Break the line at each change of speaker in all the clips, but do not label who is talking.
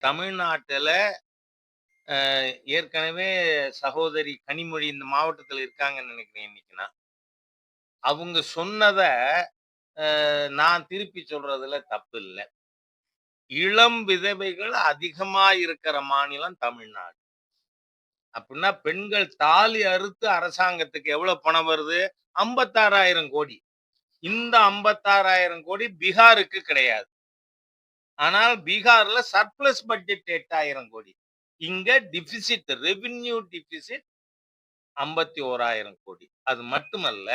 தமிழ்நாட்டுல ஏற்கனவே சகோதரி கனிமொழி இந்த மாவட்டத்துல இருக்காங்கன்னு நினைக்கிறேன் இன்னைக்கு நான். அவங்க சொன்னத நான் திருப்பி சொல்றதுல தப்பு இல்ல. இளம் விதவைகள் அதிகமா இருக்கிற மாநிலம் தமிழ்நாடு. அப்படின்னா பெண்கள் தாலி அறுத்து அரசாங்கத்துக்கு எவ்வளவு பணம் வருது? 56,000 கோடி. இந்த 56,000 கோடி பீகாருக்கு கிடையாது. ஆனால் பீகார்ல சர்ப்ளஸ் பட்ஜெட் 8,000 கோடி. இங்க டிபிசிட் ரெவென்யூ டிபிசிட் 51,000 கோடி. அது மட்டுமல்ல,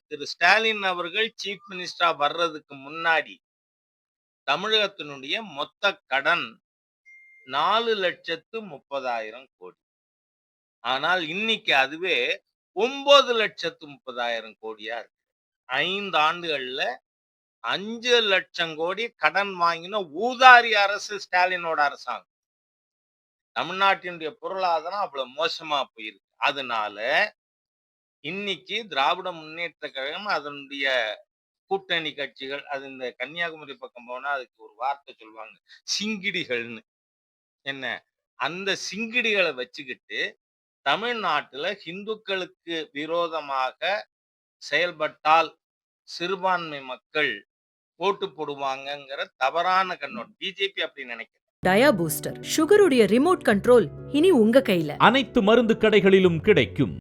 திரு ஸ்டாலின் அவர்கள் சீஃப் மினிஸ்டரா வர்றதுக்கு முன்னாடி தமிழகத்தினுடைய மொத்த கடன் 4,30,000 கோடி. ஆனால் இன்னைக்கு அதுவே 9,30,000 கோடியா இருக்கு. 5 ஆண்டுகள்ல 5 லட்சம் கோடி கடன் வாங்கின ஊதாரி அரசு ஸ்டாலினோட அரசாங்கம். தமிழ்நாட்டினுடைய பொருளாதாரம் அவ்வளவு மோசமா போயிருக்கு. அதனால இன்னைக்கு திராவிட முன்னேற்ற கழகம் அதனுடைய கூட்டணி கட்சிகள், அது இந்த கன்னியாகுமரி பக்கம் போனா அதுக்கு ஒரு வார்த்தை சொல்லுவாங்க, சிங்கிடிகள்னு. என்ன, அந்த சிங்கிடிகளை வச்சுக்கிட்டு தமிழ்நாட்டுல இந்துக்களுக்கு விரோதமாக செயல்பட்டால் சிறுபான்மை மக்கள் ஓட்டு போடுவாங்கங்கிற தவறான கண்ணோட்டம். பிஜேபி அப்படி நினைக்கிறது.
டயா பூஸ்டர் சுகருடைய ரிமோட் கண்ட்ரோல் இனி உங்க கையில.
அனைத்து மருந்து கடைகளிலும் கிடைக்கும்.